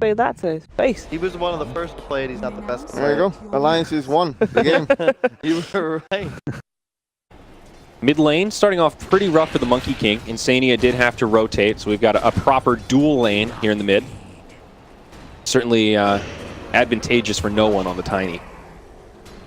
Say that to his face. He was one of the first to play it. He's not the best to play There you go. Alliance is won the game. You were right. Mid lane starting off pretty rough for the Monkey King. iNsania did have to rotate, so we've got a proper dual lane here in the mid. Certainly advantageous for no one on the Tiny.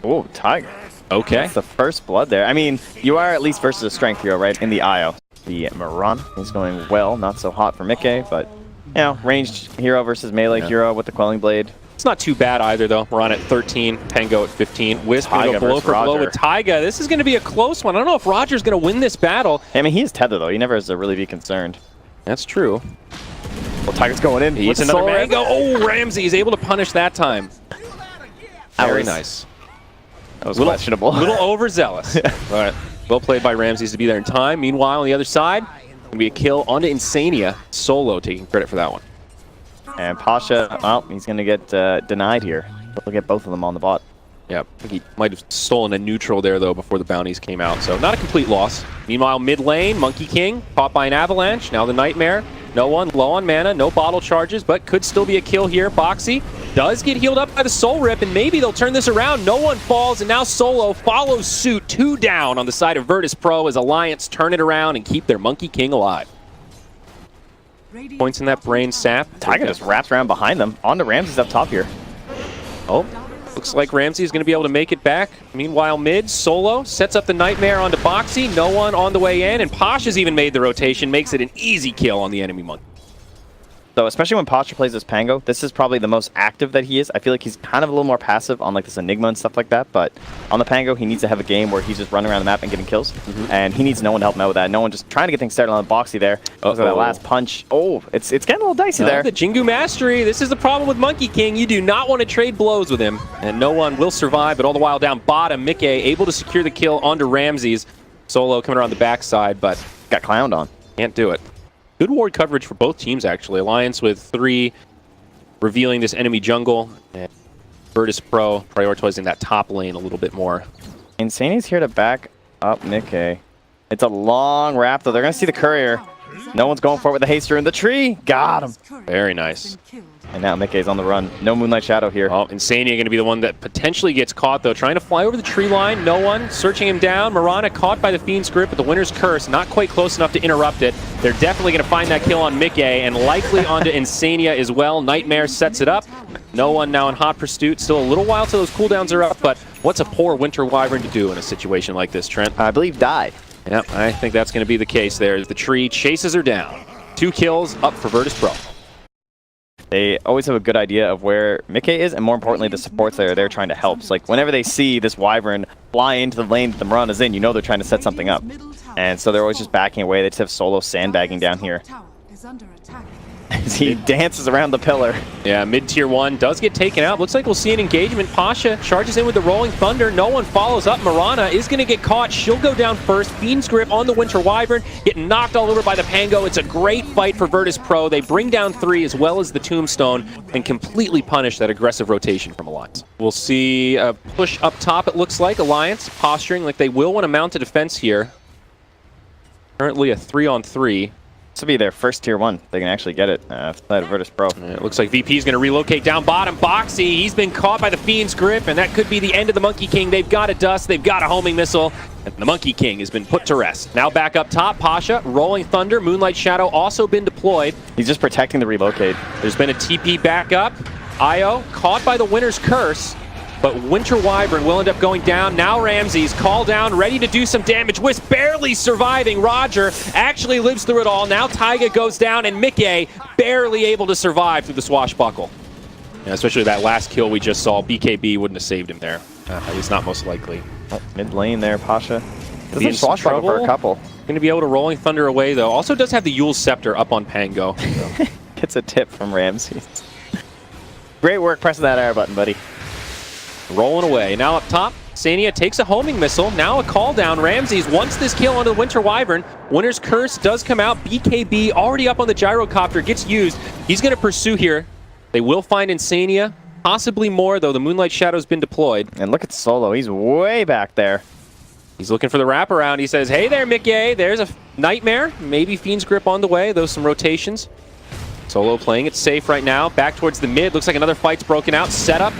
Oh, Taiga. Okay. That's the first blood there. I mean, you are at least versus a strength hero, right? In the IO. The Mirana is going well. Not so hot for Micke, but, you know, ranged hero versus melee hero with the Quelling Blade. It's not too bad either, though. We're on at 13, Pango at 15. Wisp going to go blow for blow with Taiga. This is going to be a close one. I don't know if RodjER's going to win this battle. I mean, he's tether, though. He never has to really be concerned. That's true. Well, Taiga's going in. He's another Mango. Oh, Ramsey is able to punish that time. Very nice. That was questionable. A little overzealous. But well played by Ramses to be there in time. Meanwhile, on the other side, going to be a kill onto iNsania. Solo taking credit for that one. And Pasha, well, he's going to get denied here. We'll get both of them on the bot. Yeah, I think he might have stolen a neutral there, though, before the bounties came out. So not a complete loss. Meanwhile, mid lane, Monkey King caught by an avalanche. Now the Nightmare. No one, low on mana, no bottle charges, but could still be a kill here. Boxi does get healed up by the Soul Rip, and maybe they'll turn this around. No one falls, and now Solo follows suit. 2 down on the side of Virtus.pro as Alliance turn it around and keep their Monkey King alive. Points in that brain sap. Taiga just wraps around behind them. On to Ramses up top here. Oh, looks like Ramsey is going to be able to make it back. Meanwhile, mid, Solo sets up the Nightmare onto Boxi. No one on the way in, and Pasha's even made the rotation. Makes it an easy kill on the enemy Monkey. So especially when Pasha plays as Pango, this is probably the most active that he is. I feel like he's kind of a little more passive on like this Enigma and stuff like that, but on the Pango, he needs to have a game where he's just running around the map and getting kills, and he needs no one to help him out with that. No one just trying to get things started on the Boxy there. Look at that last punch. Oh, it's getting a little dicey there. The Jingu Mastery. This is the problem with Monkey King. You do not want to trade blows with him, and no one will survive, but all the while down bottom, Micke able to secure the kill onto Ramses. Solo coming around the backside, but got clowned on. Can't do it. Good ward coverage for both teams, actually. Alliance with 3 revealing this enemy jungle, and Virtus.pro prioritizing that top lane a little bit more. iNsania's here to back up Micke. It's a long wrap, though. They're going to see the courier. No one's going for it with the haster in the tree. Got him. Very nice. And now Micke's on the run. No Moonlight Shadow here. Oh, iNsania going to be the one that potentially gets caught, though. Trying to fly over the tree line. No one. Searching him down. Mirana caught by the Fiend's Grip, but the Winter's Curse not quite close enough to interrupt it. They're definitely going to find that kill on Micke, and likely onto iNsania as well. Nightmare sets it up. No one now in hot pursuit. Still a little while till those cooldowns are up, but what's a poor Winter Wyvern to do in a situation like this, Trent? I believe die. Yep, I think that's going to be the case there. The tree chases her down. 2 kills up for Virtus.pro. They always have a good idea of where Micke is, and more importantly, the supports that are there trying to help. So, like, whenever they see this Wyvern fly into the lane that the Mirana's in, you know they're trying to set something up. And so they're always just backing away. They just have Solo sandbagging down here. As he dances around the pillar. Yeah, mid-tier 1 does get taken out. Looks like we'll see an engagement. Pasha charges in with the Rolling Thunder. No one follows up. Mirana is going to get caught. She'll go down first. Fiend's Grip on the Winter Wyvern. Getting knocked all over by the Pango. It's a great fight for Virtus.pro. They bring down 3 as well as the Tombstone and completely punish that aggressive rotation from Alliance. We'll see a push up top, it looks like. Alliance posturing like they will want to mount a defense here. Currently a 3-on-3. This will be their first tier 1. They can actually get it outside of Virtus.pro. It looks like VP is going to relocate down bottom. Boxi, he's been caught by the Fiend's Grip, and that could be the end of the Monkey King. They've got a dust, they've got a homing missile, and the Monkey King has been put to rest. Now back up top, Pasha, Rolling Thunder, Moonlight Shadow also been deployed. He's just protecting the relocate. There's been a TP back up. Io caught by the Winter's Curse, but Winter Wyvern will end up going down. Now Ramses called down, ready to do some damage. Wisp barely surviving. RodjER actually lives through it all. Now Taiga goes down, and Micke barely able to survive through the swashbuckle. Yeah, especially that last kill we just saw. BKB wouldn't have saved him there. At least not most likely. Oh, mid lane there, Pasha. Doesn't swashbuckle for a couple. Going to be able to Rolling Thunder away, though. Also does have the Yule Scepter up on Pango. So. Gets a tip from Ramses. Great work pressing that R button, buddy. Rolling away. Now up top, iNsania takes a homing missile. Now a call down. Ramses wants this kill onto the Winter Wyvern. Winter's Curse does come out. BKB already up on the gyrocopter, gets used. He's going to pursue here. They will find iNsania. Possibly more, though. The Moonlight Shadow's been deployed. And look at Solo. He's way back there. He's looking for the wraparound. He says, hey there, Micke. There's a Nightmare. Maybe Fiend's Grip on the way. Those some rotations. Solo playing it safe right now. Back towards the mid. Looks like another fight's broken out. Set up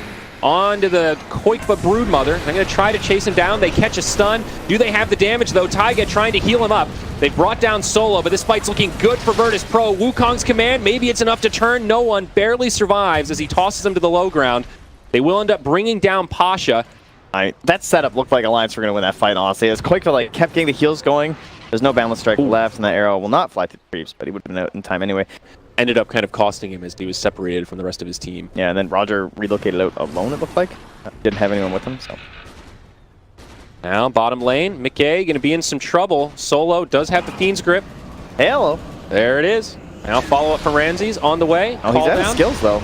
onto the qojqva Broodmother. They're going to try to chase him down. They catch a stun. Do they have the damage, though? Taiga trying to heal him up. They brought down Solo, but this fight's looking good for Virtus.Pro. Wukong's command, maybe it's enough to turn. No one barely survives as he tosses him to the low ground. They will end up bringing down Pasha. That setup looked like Alliance were going to win that fight, honestly. As qojqva kept getting the heals going, there's no balance strike left, and that arrow will not fly through the creeps, but he would have been out in time anyway. Ended up kind of costing him as he was separated from the rest of his team. Yeah, and then RodjER relocated out alone, it looked like. Didn't have anyone with him, so. Now, bottom lane, Micke going to be in some trouble. Solo does have the Fiend's Grip. Hello. There it is. Now follow up from Ramses on the way. Oh, he's out of skills, though.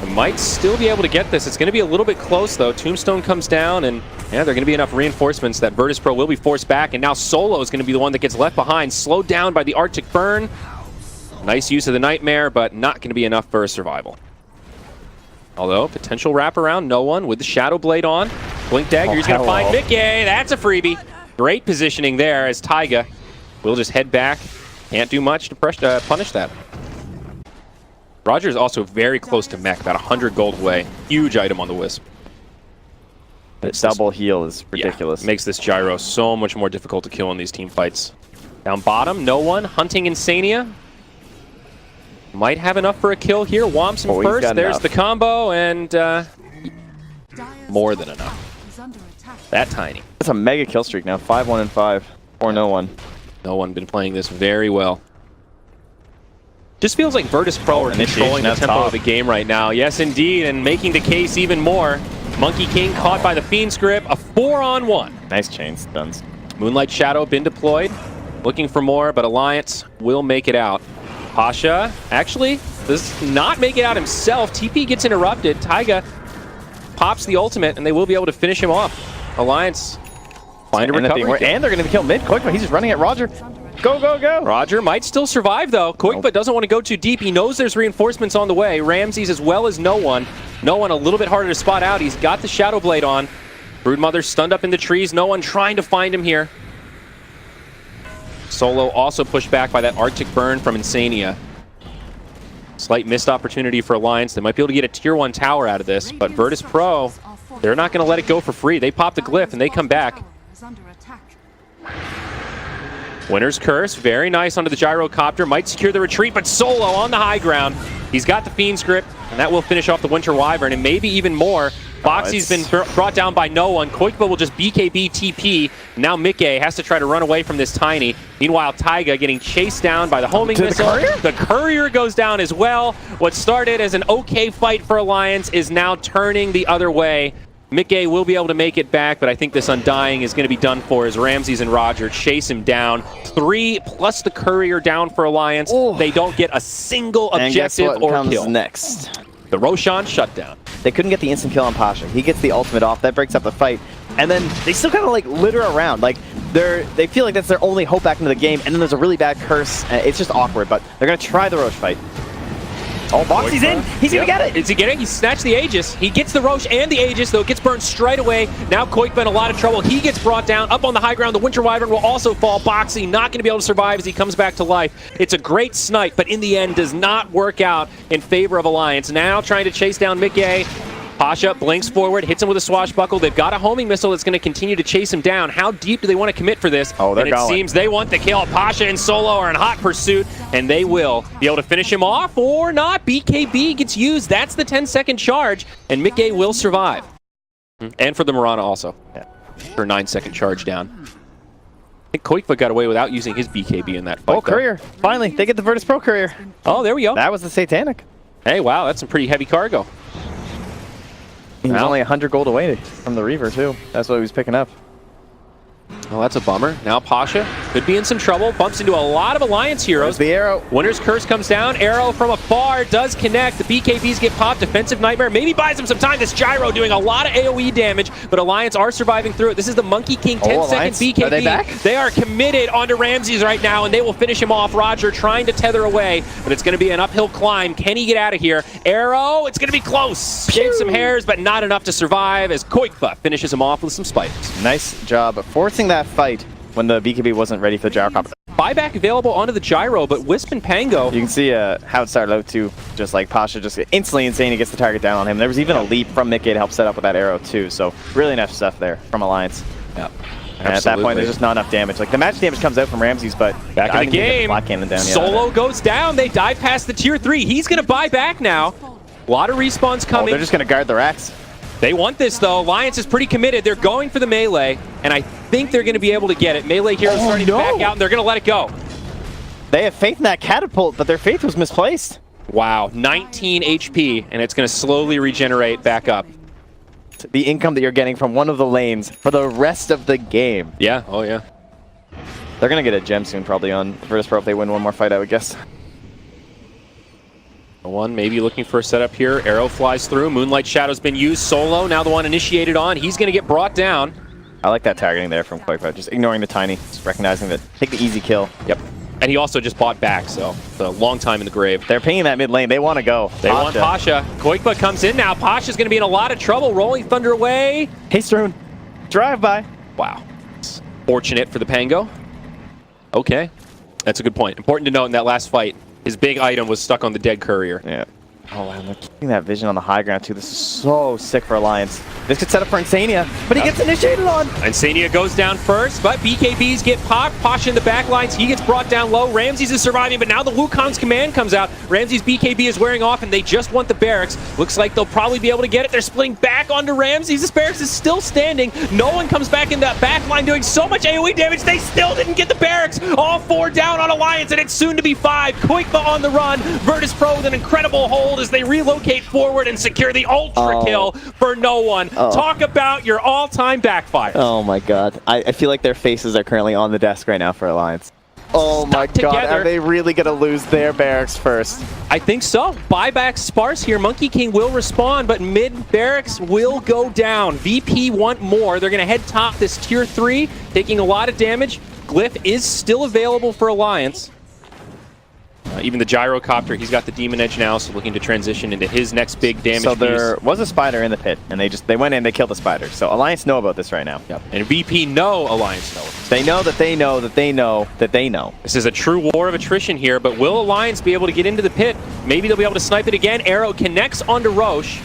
They might still be able to get this. It's going to be a little bit close, though. Tombstone comes down, and yeah, there are going to be enough reinforcements that Virtus.Pro will be forced back, and now Solo is going to be the one that gets left behind, slowed down by the Arctic Burn. Nice use of the Nightmare, but not going to be enough for a survival. Although, potential wraparound, no one with the Shadow Blade on. Blink Dagger, he's going to find Micke. That's a freebie. Great positioning there as Taiga will just head back. Can't do much to punish that. RodjER is also very close to mech, about 100 gold away. Huge item on the Wisp. The double heal is ridiculous. Yeah, makes this gyro so much more difficult to kill in these team fights. Down bottom, no one. Hunting iNsania. Might have enough for a kill here. Womps him first. There's the combo, and more than enough. That tiny. That's a mega kill streak now. 5-1 and 5. Or no one. No one been playing this very well. Just feels like Virtus.Pro are controlling the tempo of the game right now. Yes, indeed, and making the case even more. Monkey King caught by the Fiend's Grip. A 4-on-1. Nice chain stuns. Moonlight Shadow been deployed. Looking for more, but Alliance will make it out. Pasha actually does not make it out himself. TP gets interrupted. Taiga pops the ultimate, and they will be able to finish him off. Alliance find a recovery. And they're going to kill mid. qojqva, he's just running at RodjER. Go, go, go. RodjER might still survive, though. qojqva doesn't want to go too deep. He knows there's reinforcements on the way. Ramses as well as no one. No one a little bit harder to spot out. He's got the Shadow Blade on. Broodmother stunned up in the trees. No one trying to find him here. Solo also pushed back by that Arctic Burn from iNsania. Slight missed opportunity for Alliance. They might be able to get a tier 1 tower out of this, but Virtus.Pro, they're not going to let it go for free. They pop the glyph and they come back. Winner's Curse, very nice onto the gyrocopter. Might secure the retreat, but Solo on the high ground. He's got the Fiend's Grip, and that will finish off the Winter Wyvern, and maybe even more. Boxy's been brought down by no one. qojqva will just BKB TP. Now Micke has to try to run away from this tiny. Meanwhile, Taiga getting chased down by the homing missile. The courier goes down as well. What started as an okay fight for Alliance is now turning the other way. Micke will be able to make it back, but I think this Undying is going to be done for as Ramses and RodjER chase him down. 3 plus the courier down for Alliance. Ooh. They don't get a single objective or kill. And guess what comes next? The Roshan shutdown. They couldn't get the instant kill on Pasha. He gets the ultimate off. That breaks up the fight. And then they still kind of litter around. They feel like that's their only hope back into the game. And then there's a really bad curse. It's just awkward, but they're going to try the Roche fight. Oh, Boxy's in. He's going to get it. Is he getting it? He snatched the Aegis. He gets the Roche and the Aegis, though. It gets burned straight away. Now qojqva in a lot of trouble. He gets brought down. Up on the high ground, the Winter Wyvern will also fall. Boxy not going to be able to survive as he comes back to life. It's a great snipe, but in the end does not work out in favor of Alliance. Now trying to chase down Micke. Pasha blinks forward, hits him with a swashbuckle. They've got a homing missile that's going to continue to chase him down. How deep do they want to commit for this? Oh, they're going. It seems they want the kill. Pasha and Solo are in hot pursuit, and they will be able to finish him off or not. BKB gets used. That's the 10-second charge, and Micke will survive. And for the Mirana also. Yeah. Her 9-second charge down. I think qojqva got away without using his BKB in that fight. Oh, courier. Finally, they get the Virtus.Pro courier. Oh, there we go. That was the Satanic. Hey, wow, that's some pretty heavy cargo. He was only 100 gold away from the Reaver, too. That's what he was picking up. Oh, that's a bummer. Now Pasha could be in some trouble. Bumps into a lot of Alliance heroes. There's the arrow. Winter's Curse comes down. Arrow from afar does connect. The BKBs get popped. Defensive Nightmare maybe buys him some time. This gyro doing a lot of AoE damage, but Alliance are surviving through it. This is the Monkey King 10-second BKB. Are they back? They are committed onto Ramses right now, and they will finish him off. RodjER trying to tether away, but it's going to be an uphill climb. Can he get out of here? Arrow, it's going to be close. Shaved some hairs, but not enough to survive as qojqva finishes him off with some spiders. Nice job forcing that fight when the BKB wasn't ready for the gyrocopter. Buyback available onto the gyro, but Wisp and Pango. You can see how it started out too. Just like Pasha just instantly insane. He gets the target down on him. There was even a leap from Micke to help set up with that arrow too. So really nice stuff there from Alliance. Yep. And at that point, there's just not enough damage. Like the magic damage comes out from Ramses, but back in the game, Black Cannon down, Solo goes down. They dive past the tier 3. He's going to buy back now. A lot of respawns coming. They're just going to guard the racks. They want this though. Alliance is pretty committed. They're going for the melee, and I think they're going to be able to get it. Melee heroes starting to back out, and they're going to let it go. They have faith in that catapult, but their faith was misplaced. Wow, 19 HP, and it's going to slowly regenerate back up. The income that you're getting from one of the lanes for the rest of the game. Yeah, oh yeah. They're going to get a gem soon probably on Virtus.pro if they win one more fight, I would guess. One maybe looking for a setup here. Arrow flies through. Moonlight Shadow's been used. Solo, now the one initiated on. He's going to get brought down. I like that targeting there from qojqva, just ignoring the tiny, just recognizing that, take the easy kill. Yep. And he also just bought back, so it's a long time in the grave. They're pinging that mid lane. They want to go. They want Pasha. qojqva comes in now. Pasha's going to be in a lot of trouble. Rolling Thunder away. Hey, J.Strom. Drive by. Wow. It's fortunate for the Pango. Okay. That's a good point. Important to note in that last fight, his big item was stuck on the dead courier. Yeah. Oh, and they're keeping that vision on the high ground, too. This is so sick for Alliance. This could set up for iNsania, but he gets initiated on. iNsania goes down first, but BKBs get popped. Pasha in the back lines. He gets brought down low. Ramses is surviving, but now the Wukong's command comes out. Ramses' BKB is wearing off, and they just want the barracks. Looks like they'll probably be able to get it. They're splitting back onto Ramses. This barracks is still standing. No one comes back in that back line doing so much AoE damage. They still didn't get the barracks. All 4 down on Alliance, and it's soon to be 5. qojqva on the run. Virtus.pro with an incredible hold as they relocate forward and secure the ultra kill for no one. Talk about your all-time backfire. Oh my god. I feel like their faces are currently on the desk right now for Alliance. Oh my god, are they really going to lose their barracks first? I think so. Buyback sparse here. Monkey King will respond, but mid barracks will go down. VP want more. They're going to head top this tier 3, taking a lot of damage. Glyph is still available for Alliance. Even the gyrocopter, he's got the Demon Edge now, so looking to transition into his next big damage So there piece. was a spider in the pit, and they went in, they killed the spider. So Alliance know about this right now. Yep. And VP know Alliance know. They know that they know that they know that they know. This is a true war of attrition here, but will Alliance be able to get into the pit? Maybe they'll be able to snipe it again. Arrow connects onto Roche.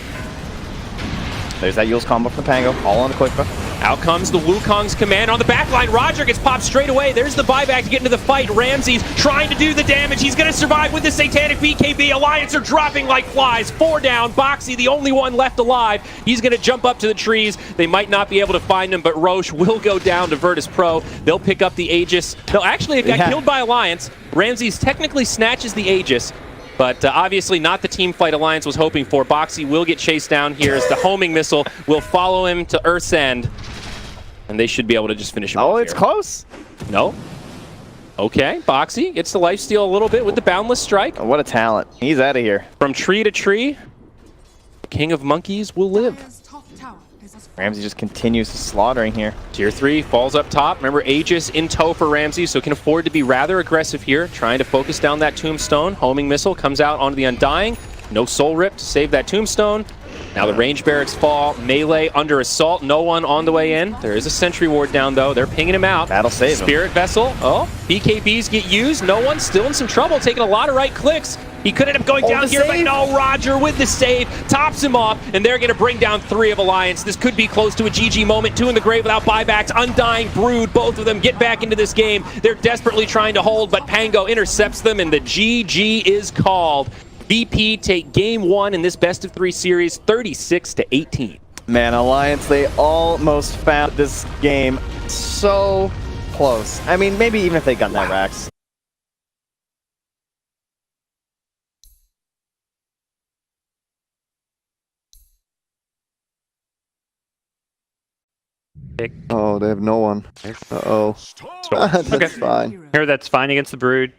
There's that Yule's combo from Pango, all on the qojqva. Out comes the Wukong's command on the back line. RodjER gets popped straight away. There's the buyback to get into the fight. Ramses trying to do the damage. He's going to survive with the Satanic BKB. Alliance are dropping like flies. 4 down. boxi, the only one left alive. He's going to jump up to the trees. They might not be able to find him, but Roche will go down to Virtus.pro. They'll pick up the Aegis. No, actually, it got killed by Alliance. Ramses technically snatches the Aegis. But obviously not the team fight Alliance was hoping for. boxi will get chased down here as the homing missile will follow him to Earth's End. And they should be able to just finish him off it's here. close. No. Okay, boxi gets the lifesteal a little bit with the Boundless Strike. What a talent. He's out of here. From tree to tree, King of Monkeys will live. Ramsey just continues slaughtering here. Tier 3 falls up top. Remember, Aegis in tow for Ramses, so can afford to be rather aggressive here, trying to focus down that tombstone. Homing missile comes out onto the Undying. No soul rip to save that tombstone. Now the range barracks fall. Melee under assault. No one on the way in. There is a sentry ward down, though. They're pinging him out. That'll save him. Spirit Vessel. Oh, BKBs get used. No one's still in some trouble, taking a lot of right clicks. He could end up going down here, but no, RodjER with the save, tops him off, and they're going to bring down 3 of Alliance. This could be close to a GG moment. 2 in the grave without buybacks. Undying, Brood, both of them get back into this game. They're desperately trying to hold, but Pango intercepts them, and the GG is called. VP take game 1 in this best-of-3 series, 36-18. Man, Alliance, they almost found this game so close. I mean, maybe even if they got that racks. Oh, they have no one. Uh-oh. That's fine. Here, that's fine against the Brood.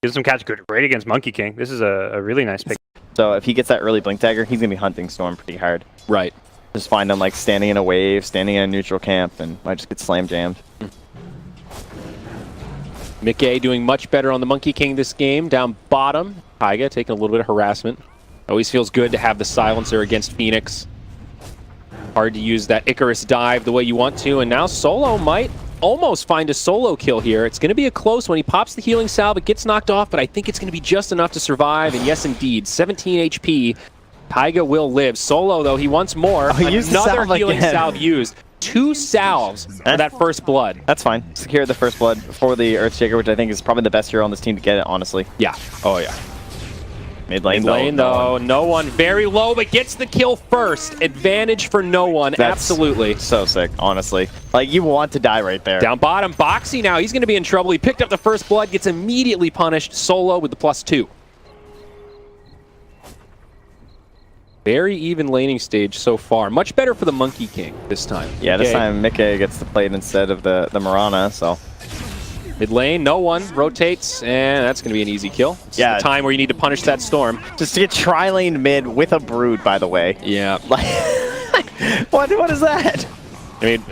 Gives some catch good. Great against Monkey King. This is a really nice pick. So if he gets that early Blink Dagger, he's going to be hunting Storm pretty hard. Right. Just find him like standing in a wave, standing in a neutral camp, and might just get slam jammed. Micke doing much better on the Monkey King this game. Down bottom, Taiga taking a little bit of harassment. Always feels good to have the silencer against Phoenix. Hard to use that Icarus dive the way you want to, and now Solo might almost find a solo kill here. It's going to be a close one. He pops the healing salve, it gets knocked off, but I think it's going to be just enough to survive. And yes, indeed, 17 HP. Taiga will live. Solo, though, he wants more. He used Another healing again. salve used. 2 salves for that first blood. That's fine. Secure the first blood for the RodjER, which I think is probably the best hero on this team to get it, honestly. Yeah. Oh, yeah. Mid lane, though, no one. Very low, but gets the kill first. Advantage for no one. That's absolutely. So sick, honestly. Like, you want to die right there. Down bottom, boxi now. He's going to be in trouble. He picked up the first blood, gets immediately punished. Solo with the +2. Very even laning stage so far. Much better for the Monkey King this time. Yeah, this time Micke gets to play it instead of the Mirana, so. Mid lane, no one. Rotates, and that's going to be an easy kill. It's the time where you need to punish that Storm. Just to get tri-lane mid with a Brood, by the way. Yeah. Like, what is that? I mean,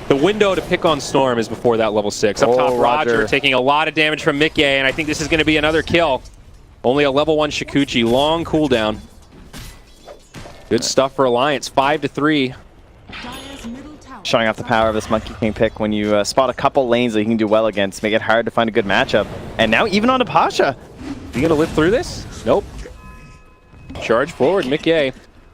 the window to pick on Storm is before that level 6. Up top, RodjER taking a lot of damage from Micke, and I think this is going to be another kill. Only a level 1 Shukuchi, long cooldown. Good stuff for Alliance, 5-3. Showing off the power of this Monkey King pick when you spot a couple lanes that you can do well against, make it hard to find a good matchup. And now even onto Pasha. You gonna live through this? Nope. Charge forward, Micke.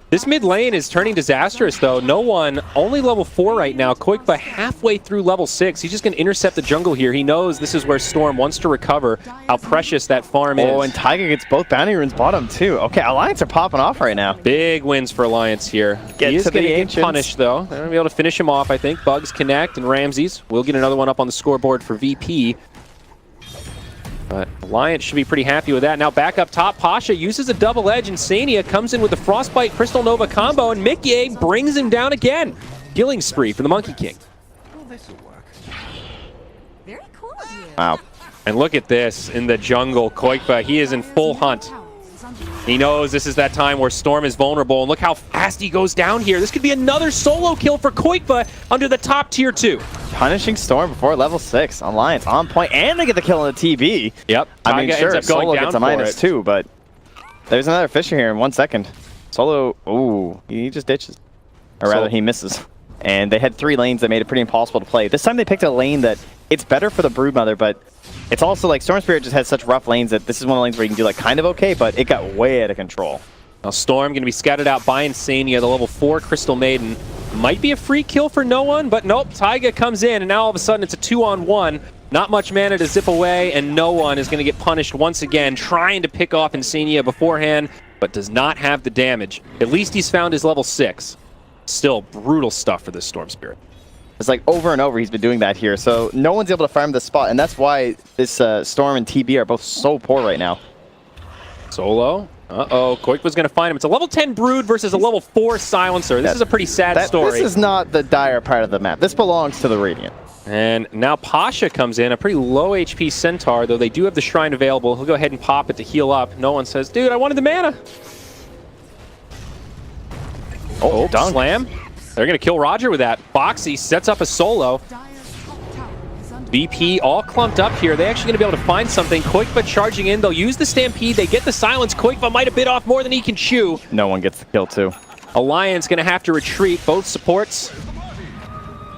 This mid lane is turning disastrous, though. No one, only level 4 right now. qojqva halfway through level 6. He's just going to intercept the jungle here. He knows this is where Storm wants to recover, how precious that farm is. Oh, and Taiga gets both bounty runes bottom, too. Okay, Alliance are popping off right now. Big wins for Alliance here. He is going to get punished, though. They're going to be able to finish him off, I think. Bugs connect, and Ramses will get another one up on the scoreboard for VP. But Alliance should be pretty happy with that. Now back up top, Pasha uses a double edge. iNsania comes in with the Frostbite Crystal Nova combo, and Micke brings him down again. Killing spree for the Monkey King. Very cool of you. Wow. And look at this in the jungle. qojqva, he is in full hunt. He knows this is that time where Storm is vulnerable, and look how fast he goes down here. This could be another solo kill for qojqva under the top tier 2. Punishing Storm before level 6. Alliance on point, and they get the kill on the TB. Yep. I mean, sure, ends up going Solo down gets a -2, but there's another Fisher here in 1 second. Solo, ooh, he just ditches. Or rather, he misses. And they had 3 lanes that made it pretty impossible to play. This time they picked a lane that it's better for the Broodmother, but it's also like Storm Spirit just has such rough lanes that this is one of the lanes where you can do like kind of okay, but it got way out of control. Now Storm going to be scouted out by iNsania, the level 4 Crystal Maiden. Might be a free kill for no one, but nope, Taiga comes in, and now all of a sudden it's a 2-on-1. Not much mana to zip away, and no one is going to get punished once again, trying to pick off iNsania beforehand, but does not have the damage. At least he's found his level 6. Still brutal stuff for this Storm Spirit. It's like over and over he's been doing that here, so no one's able to farm this spot, and that's why this Storm and TB are both so poor right now. Solo. Uh-oh, qojqva's going to find him. It's a level 10 Brood versus a level 4 Silencer. This is a pretty sad story. This is not the dire part of the map. This belongs to the Radiant. And now Pasha comes in, a pretty low HP Centaur, though they do have the Shrine available. He'll go ahead and pop it to heal up. No one says, dude, I wanted the mana. Oh, dunk. Slam. They're going to kill RodjER with that. boxi sets up a solo. VP all clumped up here. They're actually going to be able to find something. qojqva charging in. They'll use the Stampede. They get the silence. qojqva might have bit off more than he can chew. No one gets the kill, too. Alliance going to have to retreat. Both supports.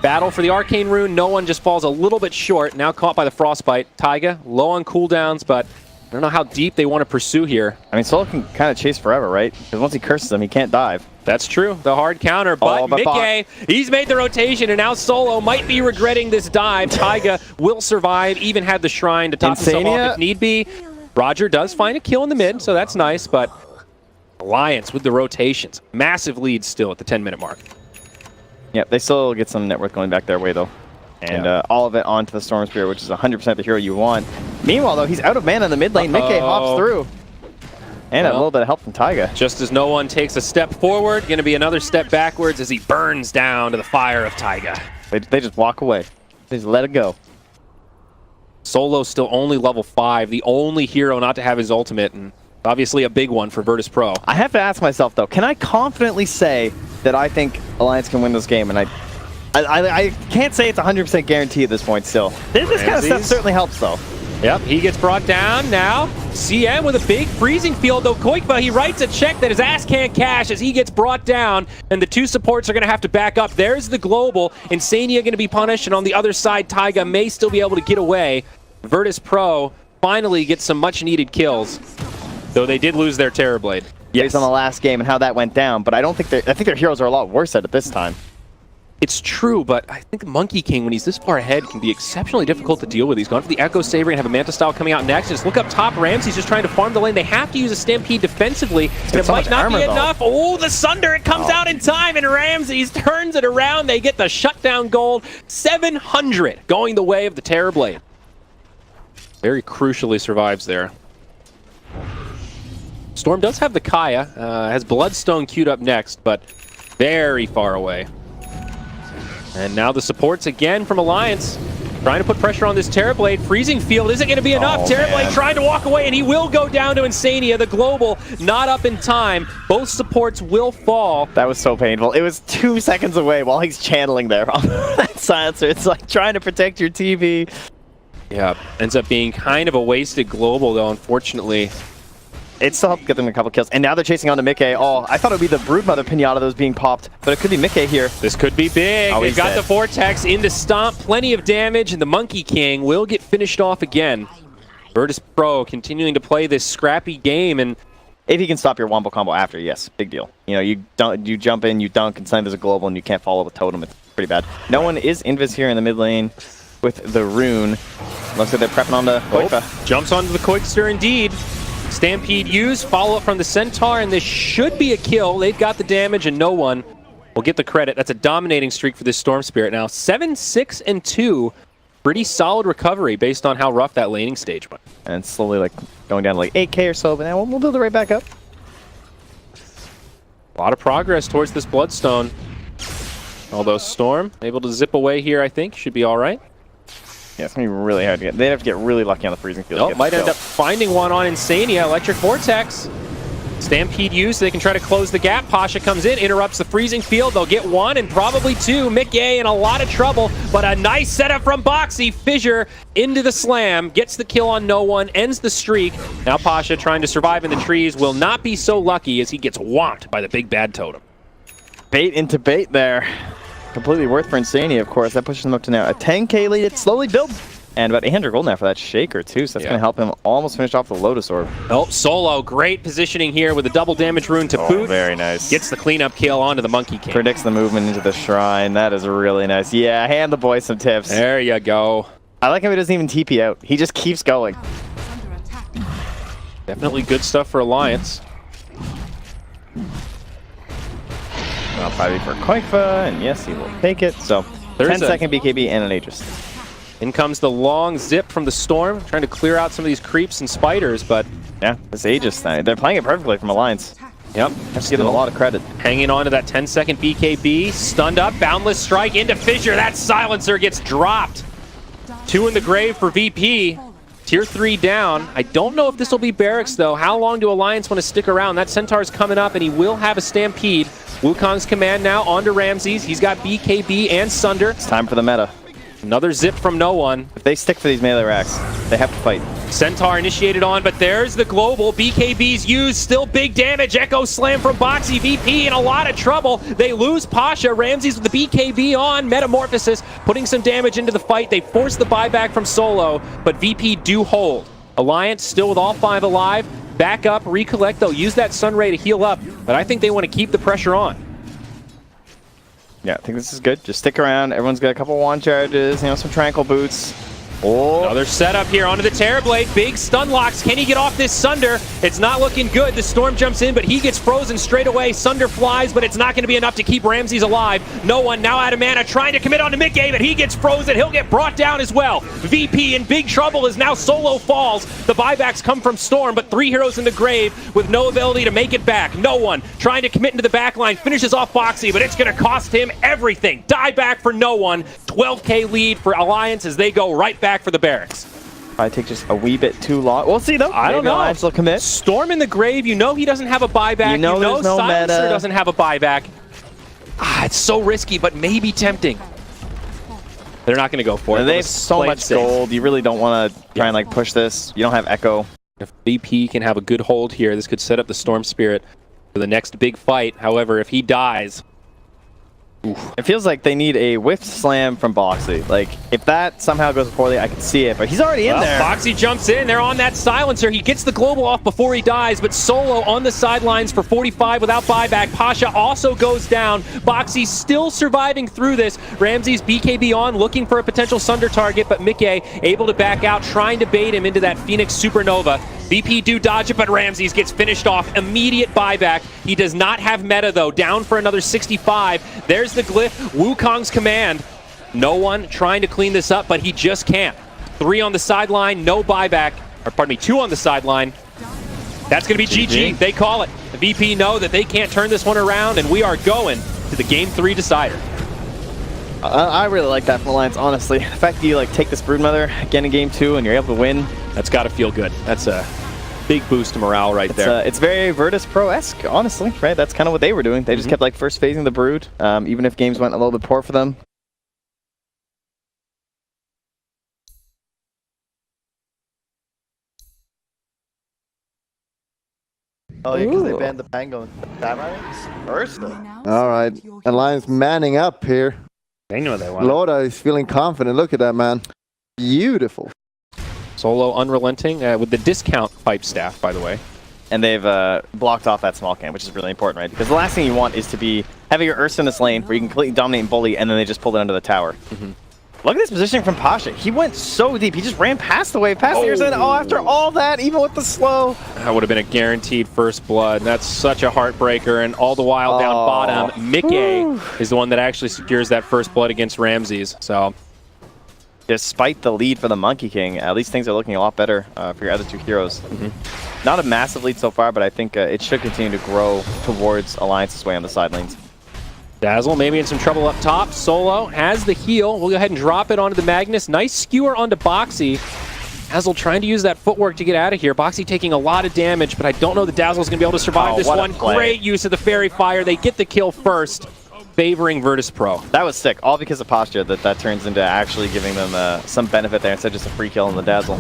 Battle for the Arcane Rune. No one just falls a little bit short. Now caught by the Frostbite. Taiga, low on cooldowns, but I don't know how deep they want to pursue here. I mean, Solo can kind of chase forever, right? Because once he curses him, he can't dive. That's true. The hard counter, but Micke, he's made the rotation, and now Solo might be regretting this dive. Taiga will survive, even had the Shrine to top himself off if need be. RodjER does find a kill in the mid, so that's nice, but Alliance with the rotations. Massive lead still at the 10-minute mark. Yep, they still get some net worth going back their way, though. And all of it onto the Storm Spirit, which is 100% the hero you want. Meanwhile, though, he's out of mana in the mid lane. Micke hops through. And a little bit of help from Taiga. Just as no one takes a step forward, going to be another step backwards as he burns down to the fire of Taiga. They just walk away. They just let it go. Solo still only level 5, the only hero not to have his ultimate, and obviously a big one for Virtus Pro. I have to ask myself, though, can I confidently say that I think Alliance can win this game? And I can't say it's 100% guarantee at this point still. This kind of stuff certainly helps, though. Yep, he gets brought down now. CM with a big freezing field, though qojqva, he writes a check that his ass can't cash as he gets brought down, and the two supports are going to have to back up. There's the global. iNsania going to be punished, and on the other side, Taiga may still be able to get away. Virtus.pro finally gets some much-needed kills, though they did lose their Terrorblade. Based on the last game and how that went down, but I think their heroes are a lot worse at it this time. It's true, but I think Monkey King, when he's this far ahead, can be exceptionally difficult to deal with. He's gone for the Echo Saber and have a Manta Style coming out next. Just look up top, Ramsey's just trying to farm the lane. They have to use a Stampede defensively, and it might not be enough. Oh, the Sunder, it comes out in time, and Ramsey's turns it around. They get the shutdown gold. 700 going the way of the Terrorblade. Very crucially survives there. Storm does have the Kaya, has Bloodstone queued up next, but very far away. And now the supports again from Alliance, trying to put pressure on this Terrorblade. Freezing field isn't going to be enough. Terrorblade trying to walk away, and he will go down to iNsania. The global not up in time. Both supports will fall. That was so painful. It was 2 seconds away while he's channeling there on that silencer. It's like trying to protect your TV. Yeah, ends up being kind of a wasted global, though, unfortunately. It still helped get them a couple kills. And now they're chasing on to Micke. Oh, I thought it would be the Broodmother Pinata that was being popped, but it could be Micke here. This could be big. They've got the Vortex into Stomp. Plenty of damage, and the Monkey King will get finished off again. Virtus.pro continuing to play this scrappy game, and if he can stop your wombo combo after, yes, big deal. You know, you jump in, you dunk, and suddenly there's a global, and you can't follow with totem. It's pretty bad. No one is invis here in the mid lane with the rune. Looks like they're prepping on the qojqva. Jumps onto the qojqva indeed. Stampede used, follow-up from the Centaur, and this should be a kill. They've got the damage, and no one will get the credit. That's a dominating streak for this Storm Spirit now. 7-6-2. Pretty solid recovery based on how rough that laning stage went. And slowly like going down to like 8K or so, but now we'll build it right back up. A lot of progress towards this Bloodstone. Although Storm able to zip away here, I think, should be all right. Yeah, it's going to be really hard to get. They'd have to get really lucky on the freezing field. Oh, might end up finding one on iNsania. Electric Vortex. Stampede used, so they can try to close the gap. Pasha comes in, interrupts the freezing field. They'll get one and probably two. Micke in a lot of trouble, but a nice setup from boxi. Fissure into the slam, gets the kill on no one, ends the streak. Now Pasha trying to survive in the trees will not be so lucky as he gets whomped by the big bad totem. Bait into bait there. Completely worth for iNsania, of course. That pushes them up to now a 10K lead. It slowly builds. And about 800 gold now for that Shaker, too. So that's going to help him almost finish off the Lotus Orb. Oh, Solo, great positioning here with a double damage rune to boot. Very nice. Gets the cleanup kill onto the Monkey King. Predicts the movement into the shrine. That is really nice. Yeah, hand the boy some tips. There you go. I like how he doesn't even TP out. He just keeps going. Definitely good stuff for Alliance. Well, 5e for qojqva, and yes, he will take it. So, 10-second BKB and an Aegis. In comes the long zip from the Storm, trying to clear out some of these creeps and spiders, but yeah, this Aegis thing, they're playing it perfectly from Alliance. Yep. Have to give them a lot of credit. Hanging on to that 10-second BKB, stunned up, Boundless Strike into Fissure. That silencer gets dropped. 2 in the grave for VP. Tier 3 down. I don't know if this will be Barracks, though. How long do Alliance want to stick around? That Centaur's coming up, and he will have a Stampede. Wukong's command now onto Ramses. He's got BKB and Sunder. It's time for the meta. Another zip from no one. If they stick for these melee racks, they have to fight. Centaur initiated on, but there's the global. BKB's used, still big damage. Echo slam from boxi. VP in a lot of trouble. They lose Pasha. Ramses with the BKB on. Metamorphosis putting some damage into the fight. They force the buyback from Solo, but VP do hold. Alliance still with all 5 alive. Back up, recollect. They'll use that Sunray to heal up, but I think they want to keep the pressure on. Yeah, I think this is good. Just stick around. Everyone's got a couple wand charges, you know, some tranquil boots. Oh, another setup here onto the Terrorblade. Big stun locks. Can he get off this Sunder? It's not looking good. The Storm jumps in, but he gets frozen straight away. Sunder flies, but it's not going to be enough to keep Ramses alive. No one now out of mana trying to commit onto Micke, but he gets frozen. He'll get brought down as well. VP in big trouble as now Solo falls. The buybacks come from Storm, but 3 heroes in the grave with no ability to make it back. No one trying to commit into the backline. Finishes off boxi, but it's going to cost him everything. Die back for no one. 12K lead for Alliance as they go right back for the Barracks. I take just a wee bit too long. We'll see though. I don't know. Alliance will commit. Storm in the grave. You know he doesn't have a buyback. You know there's no Silencer meta. Doesn't have a buyback. It's so risky, but maybe tempting. They're not going to go for it. They have so much gold. You really don't want to try and like push this. You don't have Echo. If VP can have a good hold here, this could set up the Storm Spirit for the next big fight. However, if he dies... Oof. It feels like they need a whiff slam from boxi. Like, if that somehow goes poorly, I can see it, but he's already in there. boxi jumps in. They're on that silencer. He gets the global off before he dies, but Solo on the sidelines for 45 without buyback. Pasha also goes down. boxi still surviving through this. Ramses BKB on, looking for a potential Sunder target, but Micke able to back out, trying to bait him into that Phoenix Supernova. VP do dodge it, but Ramses gets finished off. Immediate buyback. He does not have meta, though. Down for another 65. There's the glyph. Wukong's command. No one trying to clean this up, but he just can't. 3 on the sideline, no buyback. Or pardon me, 2 on the sideline. That's going to be GG. They call it. The VP know that they can't turn this one around, and we are going to the Game 3 decider. I really like that from Alliance, honestly. The fact that you like take this Broodmother again in Game 2 and you're able to win. That's got to feel good. That's a big boost to morale right there. It's very Virtus Pro-esque, honestly, right? That's kind of what they were doing. They just kept like first phasing the Brood, even if games went a little bit poor for them. Oh, yeah, because they banned the Pango and Samurai? First? All right. Alliance manning up here. They know they want. DotA is feeling confident. Look at that, man. Beautiful. Solo unrelenting with the discount pipe staff, by the way. And they've blocked off that small camp, which is really important, right? Because the last thing you want is to be having your Ursa in this lane where you can completely dominate and bully, and then they just pulled it under the tower. Look at this positioning from Pasha. He went so deep. He just ran past the wave, past the Ursa, and after all that, even with the slow. That would have been a guaranteed first blood. That's such a heartbreaker, and all the while down bottom, Micke is the one that actually secures that first blood against Ramses. So, despite the lead for the Monkey King, at least things are looking a lot better for your other 2 heroes. Not a massive lead so far, but I think it should continue to grow towards Alliance's way on the side lanes. Dazzle maybe in some trouble up top. Solo has the heal. We'll go ahead and drop it onto the Magnus. Nice skewer onto boxi. Dazzle trying to use that footwork to get out of here. boxi taking a lot of damage, but I don't know that Dazzle's going to be able to survive this one. Great use of the Fairy Fire. They get the kill first, favoring Virtus Pro. That was sick, all because of posture that turns into actually giving them some benefit there instead of just a free kill on the Dazzle.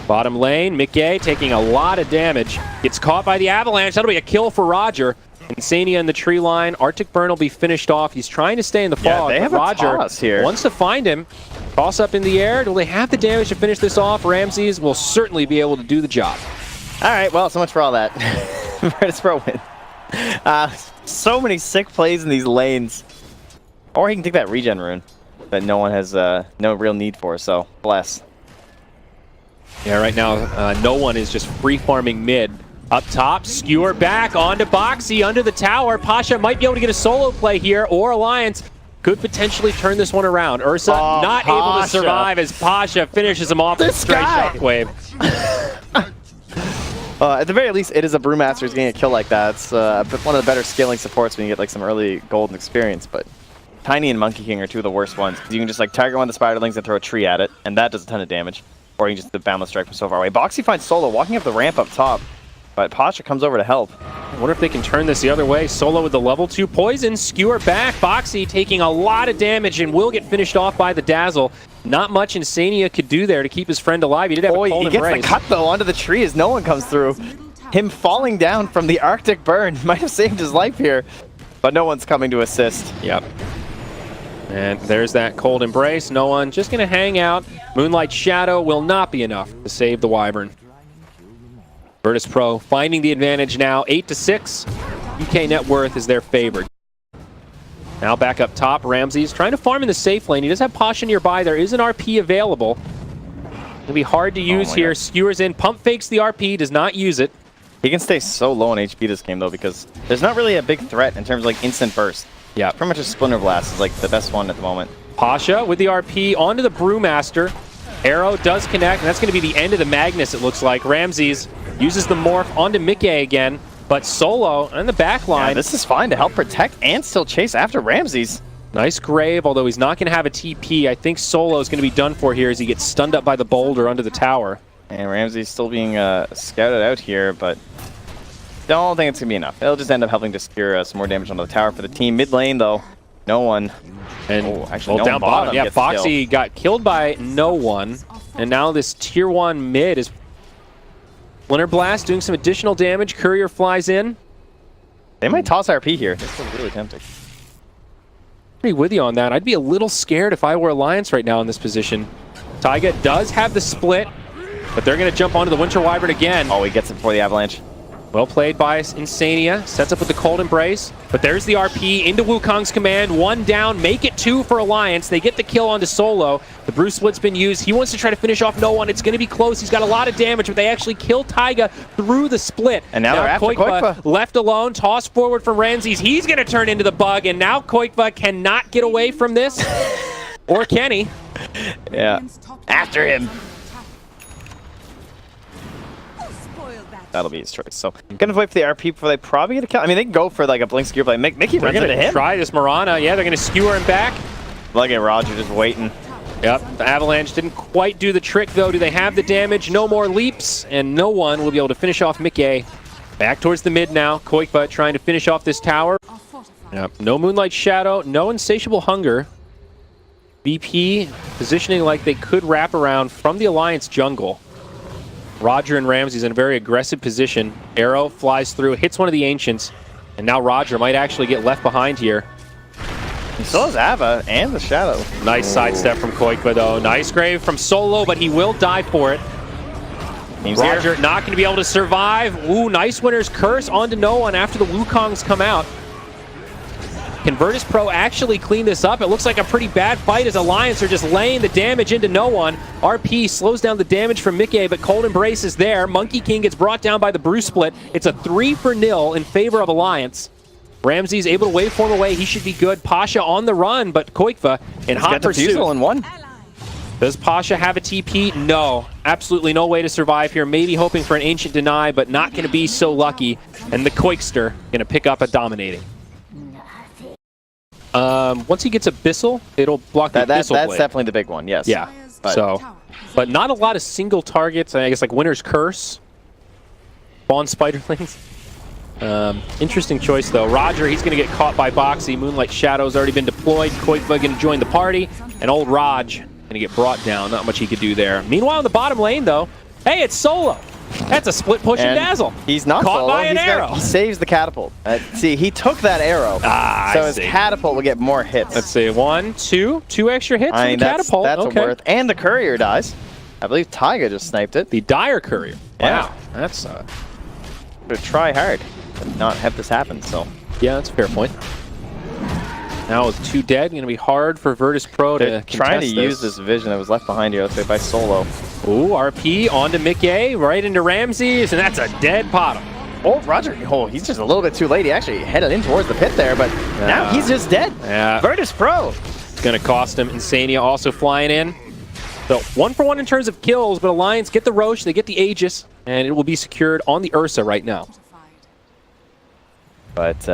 Bottom lane, Micke taking a lot of damage. Gets caught by the Avalanche. That'll be a kill for RodjER. iNsania in the tree line. Arctic Burn will be finished off. He's trying to stay in the fog. They have RodjER a toss here. Wants to find him. Toss up in the air. Do they have the damage to finish this off? Ramses will certainly be able to do the job. All right, well, so much for all that. Virtus Pro win. So many sick plays in these lanes. Or he can take that regen rune that no one has no real need for, so bless. Yeah, right now, no one is just free farming mid. Up top, skewer back onto boxi under the tower. Pasha might be able to get a solo play here, or Alliance could potentially turn this one around. Ursa not able to survive as Pasha finishes him off with a straight shockwave. At the very least, it is a Brewmaster's getting a kill like that. It's one of the better scaling supports when you get like some early golden experience, but Tiny and Monkey King are 2 of the worst ones. You can just like Tiger one of the Spiderlings and throw a tree at it, and that does a ton of damage. Or you can just the Boundless Strike from so far away. boxi finds Solo walking up the ramp up top, but Pasha comes over to help. I wonder if they can turn this the other way. Solo with the level 2 poison, skewer back. boxi taking a lot of damage and will get finished off by the Dazzle. Not much iNsania could do there to keep his friend alive. He did have a cold he embrace. gets the cut though onto the tree as no one comes through. Him falling down from the Arctic Burn might have saved his life here, but no one's coming to assist. Yep. And there's that cold embrace. No one, just going to hang out. Moonlight Shadow will not be enough to save the Wyvern. Virtus Pro finding the advantage now, 8-6. UK net worth is their favorite. Now back up top, Ramses trying to farm in the safe lane. He does have Pasha nearby. There is an RP available. It'll be hard to use here. Skewers in, pump fakes the RP, does not use it. He can stay so low on HP this game though, because there's not really a big threat in terms of like instant burst. Yeah, pretty much a Splinter Blast is like the best one at the moment. Pasha with the RP onto the Brewmaster. Arrow does connect, and that's going to be the end of the Magnus, it looks like. Ramses uses the morph onto Micke again, but Solo on the back line. Yeah, this is fine to help protect and still chase after Ramses. Nice grave, although he's not going to have a TP. I think Solo is going to be done for here as he gets stunned up by the boulder under the tower. And Ramses still being scouted out here, but don't think it's going to be enough. It'll just end up helping to secure some more damage onto the tower for the team. Mid lane, though, No one. And actually, no down one bottom. Yeah, gets the Boxi got killed by no one. And now this tier 1 mid is Splinter Blast doing some additional damage. Courier flies in. They might toss RP here. This is really tempting. Pretty with you on that. I'd be a little scared if I were Alliance right now in this position. Taiga does have the split, but they're going to jump onto the Winter Wyvern again. Oh, he gets it before the Avalanche. Well played by iNsania. Sets up with the Cold Embrace. But there's the RP into Wukong's command. 1 down. Make it 2 for Alliance. They get the kill onto Solo. The Bruce Split's been used. He wants to try to finish off no one. It's going to be close. He's got a lot of damage, but they actually kill Taiga through the split. And now they're after qojqva. Left alone. Toss forward from Ramses. He's going to turn into the bug. And now qojqva cannot get away from this. Or can he? Yeah. After him. That'll be his choice. So, gonna wait for the RP before they probably get a kill. I mean, they can go for like a blink skewer play. Mickey runs into him. Try this Mirana. Yeah, they're gonna skewer him back. Look at RodjER just waiting. Yep, the Avalanche didn't quite do the trick though. Do they have the damage? No more leaps, and no one will be able to finish off Micke. Back towards the mid now. qojqva trying to finish off this tower. Yep, no Moonlight Shadow, no Insatiable Hunger. BP positioning like they could wrap around from the Alliance jungle. RodjER and Ramses in a very aggressive position. Arrow flies through, hits one of the Ancients, and now RodjER might actually get left behind here. He still has Ava and the Shadow. Nice sidestep from qojqva though. Nice grave from Solo, but he will die for it. RodjER not going to be able to survive. Ooh, nice Winner's Curse onto no one after the Wukongs come out. Convertus Pro actually cleaned this up. It looks like a pretty bad fight as Alliance are just laying the damage into no one. RP slows down the damage from Micke, but Cold Embrace is there. Monkey King gets brought down by the Bruce Split. It's a 3-0 in favor of Alliance. Ramses able to waveform away. He should be good. Pasha on the run, but qojqva in hot pursuit. In one. Does Pasha have a TP? No. Absolutely no way to survive here. Maybe hoping for an Ancient Deny, but not going to be so lucky. And the qojqster going to pick up a dominating. Once he gets Abyssal, it'll block the Abyssal That's blade. definitely the big one, yes. Yeah, but not a lot of single targets. I guess like Winter's Curse, Spawn Spiderlings. Interesting choice though. RodjER, he's going to get caught by Boxi. Moonlight Shadow's already been deployed. qojqva going to join the party, and old Roj going to get brought down. Not much he could do there. Meanwhile, in the bottom lane though, hey, it's Solo. That's a split push and dazzle. He's not caught solo. by an arrow. He saves the catapult. See, he took that arrow, so his catapult will get more hits. Let's see, 1, 2 extra hits with the catapult. That's a worth. And the courier dies. I believe Taiga just sniped it. The dire courier. Yeah. Wow, that's try hard, but not have this happen. So yeah, that's a fair point. Now with 2 dead, going to be hard for Virtus Pro to trying to use this vision that was left behind here, let's say, by Solo. Ooh, RP onto Micke, right into Ramses, and that's a dead bottom. Oh, RodjER, he's just a little bit too late. He actually headed in towards the pit there, but now he's just dead. Yeah. Virtus Pro. It's going to cost him. iNsania also flying in. So 1-for-1 in terms of kills, but Alliance get the Roche, they get the Aegis, and it will be secured on the Ursa right now. But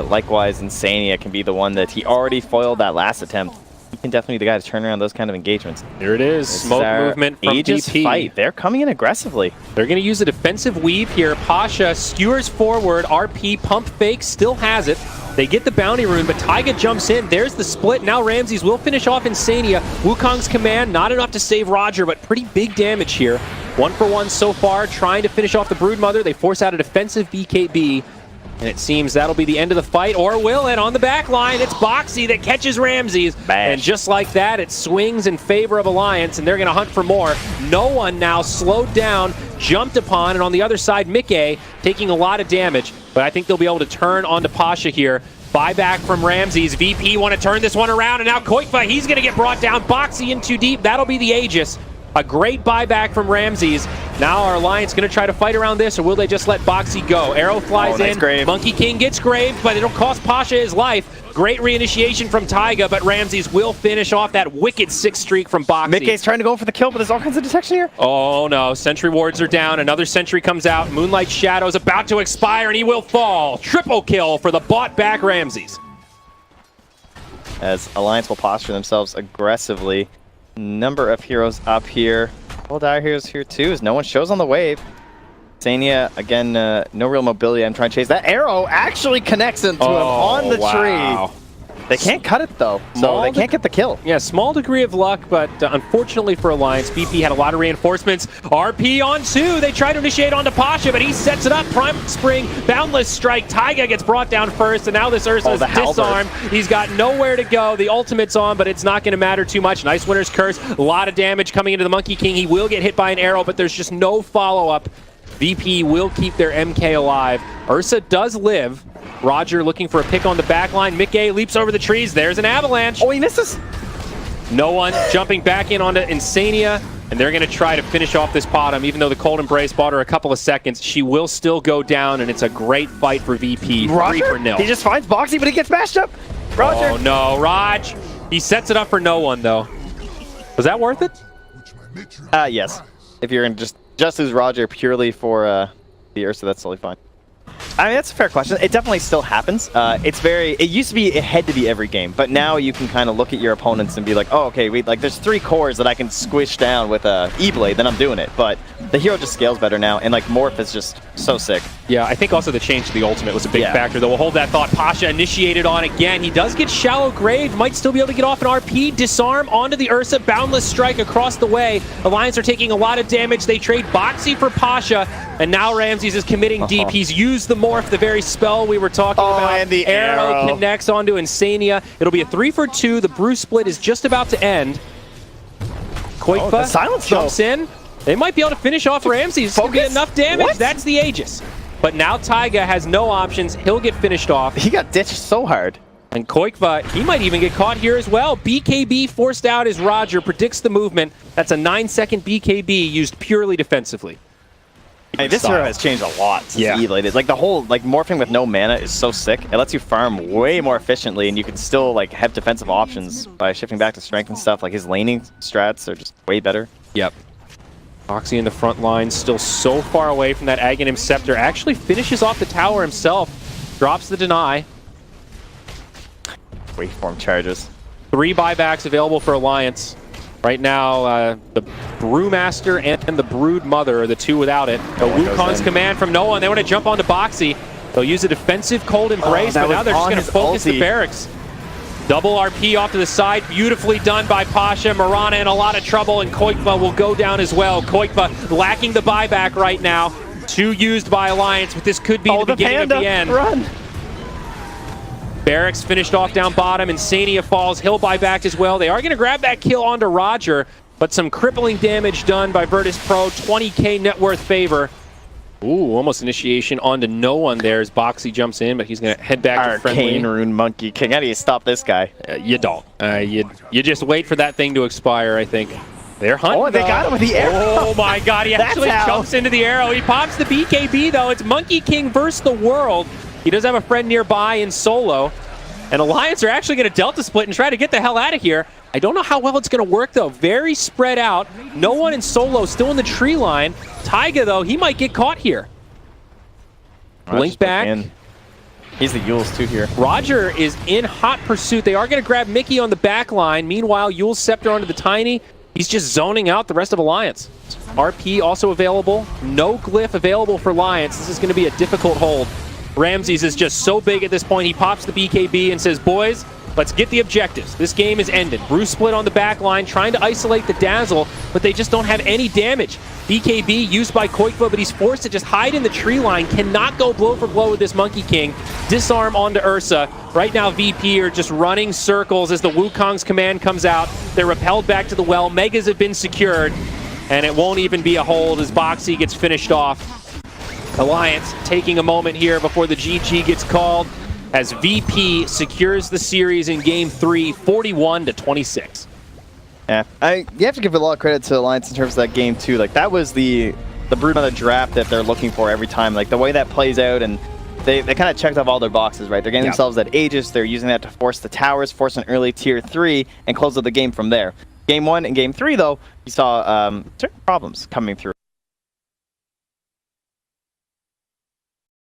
likewise, iNsania can be the one that he already foiled that last attempt. He can definitely be the guy to turn around those kind of engagements. Here it is. Smoke movement from Aegis BP. Fight. They're coming in aggressively. They're going to use a defensive weave here. Pasha skewers forward. RP pump fake still has it. They get the bounty rune, but Taiga jumps in. There's the split. Now Ramses will finish off iNsania. Wukong's command, not enough to save RodjER, but pretty big damage here. 1-for-1 so far, trying to finish off the Broodmother. They force out a defensive BKB. And it seems that'll be the end of the fight, or will it? On the back line, it's Boxi that catches Ramses. Bash. And just like that, it swings in favor of Alliance, and they're going to hunt for more. No one now slowed down, jumped upon, and on the other side, Micke taking a lot of damage. But I think they'll be able to turn onto Pasha here. Buyback from Ramses. VP want to turn this one around, and now qojqva, he's going to get brought down. Boxi in too deep. That'll be the Aegis. A great buyback from Ramses. Now our Alliance going to try to fight around this, or will they just let Boxi go? Arrow flies in. Grave. Monkey King gets graved, but it'll cost Pasha his life. Great reinitiation from Taiga, but Ramses will finish off that wicked 6 streak from Boxi. Micke's trying to go for the kill, but there's all kinds of detection here. Oh no, sentry wards are down. Another sentry comes out. Moonlight Shadow's about to expire, and he will fall. Triple kill for the bought back Ramses. As Alliance will posture themselves aggressively. Number of heroes up here. Well, dire heroes here too, as no one shows on the wave. iNsania, again, no real mobility. I'm trying to chase. That arrow actually connects into him on the tree. They can't cut it though, so they can't get the kill. Yeah, small degree of luck, but unfortunately for Alliance, VP had a lot of reinforcements. RP on 2. They try to initiate onto Pasha, but he sets it up. Prime Spring, Boundless Strike. Taiga gets brought down first, and now this Ursa is disarmed. He's got nowhere to go. The ultimate's on, but it's not going to matter too much. Nice Winner's Curse. A lot of damage coming into the Monkey King. He will get hit by an arrow, but there's just no follow-up. VP will keep their MK alive. Ursa does live. RodjER looking for a pick on the back line. Micke leaps over the trees. There's an avalanche. Oh, he misses. No one jumping back in onto iNsania, and they're going to try to finish off this bottom. Even though the Cold Embrace bought her a couple of seconds, she will still go down, and it's a great fight for VP. RodjER? 3-0. He just finds Boxy, but he gets mashed up. RodjER. Oh no, Raj. He sets it up for no one though. Was that worth it? Yes. If you're going to just lose RodjER purely for the Ursa, that's totally fine. I mean, that's a fair question. It definitely still happens. It used to be, it had to be every game, but now you can kind of look at your opponents and be like, oh, okay, there's 3 cores that I can squish down with a E-Blade, then I'm doing it. But the hero just scales better now, and like Morph is just so sick. Yeah, I think also the change to the ultimate was a big factor, though. We'll hold that thought. Pasha initiated on again. He does get Shallow Grave, might still be able to get off an RP. Disarm onto the Ursa, Boundless Strike across the way. Alliance are taking a lot of damage. They trade Boxy for Pasha, and now Ramses is committing deep. He's used the Morph, the very spell we were talking about. And the arrow connects onto iNsania. It'll be a 3-for-2. The Bruce split is just about to end. qojqva jumps in. They might be able to finish off Ramses. He'll get enough damage. What? That's the Aegis. But now Taiga has no options. He'll get finished off. He got ditched so hard. And qojqva, he might even get caught here as well. BKB forced out as RodjER predicts the movement. That's a 9-second BKB used purely defensively. Hey, this hero has changed a lot since E-Blade. Like the whole morphing with no mana is so sick. It lets you farm way more efficiently, and you can still like have defensive options by shifting back to strength and stuff. Like his laning strats are just way better. Yep. Boxy in the front line, still so far away from that Aghanim Scepter. Actually finishes off the tower himself. Drops the deny. Waveform charges. 3 buybacks available for Alliance. Right now, the Brewmaster and the Brood Mother are the 2 without it. The Wukong's command from no one. They want to jump onto Boxy. They'll use a defensive Cold Embrace, but now they're just going to focus the barracks. Double RP off to the side. Beautifully done by Pasha. Mirana in a lot of trouble, and qojqva will go down as well. qojqva lacking the buyback right now. 2 used by Alliance, but this could be the beginning of the end. Run. Barracks finished off down bottom. iNsania falls. He'll buy back as well. They are going to grab that kill onto RodjER, but some crippling damage done by Virtus Pro. 20k net worth favor. Ooh, almost initiation onto no one there as Boxy jumps in, but he's going to head back to friendly. Arcane Rune Monkey King. How do you stop this guy? You don't. You just wait for that thing to expire, I think. They're hunting. Oh, they got him with the arrow. Oh my god, he actually jumps into the arrow. He pops the BKB, though. It's Monkey King versus the world. He does have a friend nearby in solo. And Alliance are actually going to Delta split and try to get the hell out of here. I don't know how well it's going to work, though. Very spread out. No one in solo, still in the tree line. Taiga, though, he might get caught here. Blink back. He's the Yules, too, here. RodjER is in hot pursuit. They are going to grab Micke on the back line. Meanwhile, Yules Scepter onto the Tiny. He's just zoning out the rest of Alliance. RP also available. No glyph available for Alliance. This is going to be a difficult hold. Ramses is just so big at this point. He pops the BKB and says, boys, let's get the objectives. This game is ended. Bruce split on the back line, trying to isolate the Dazzle, but they just don't have any damage. BKB used by qojqva, but he's forced to just hide in the tree line. Cannot go blow for blow with this Monkey King. Disarm onto Ursa. Right now, VP are just running circles as the Wukong's command comes out. They're repelled back to the well. Megas have been secured, and it won't even be a hold as Boxy gets finished off. Alliance taking a moment here before the GG gets called as VP secures the series in Game 3, 41-26. Yeah, you have to give a lot of credit to Alliance in terms of that game too. Like that was the brood on the draft that they're looking for every time. Like the way that plays out, and they kind of checked off all their boxes, right? They're getting themselves that Aegis. They're using that to force the towers, force an early tier 3, and close out the game from there. Game 1 and Game 3, though, you saw certain problems coming through.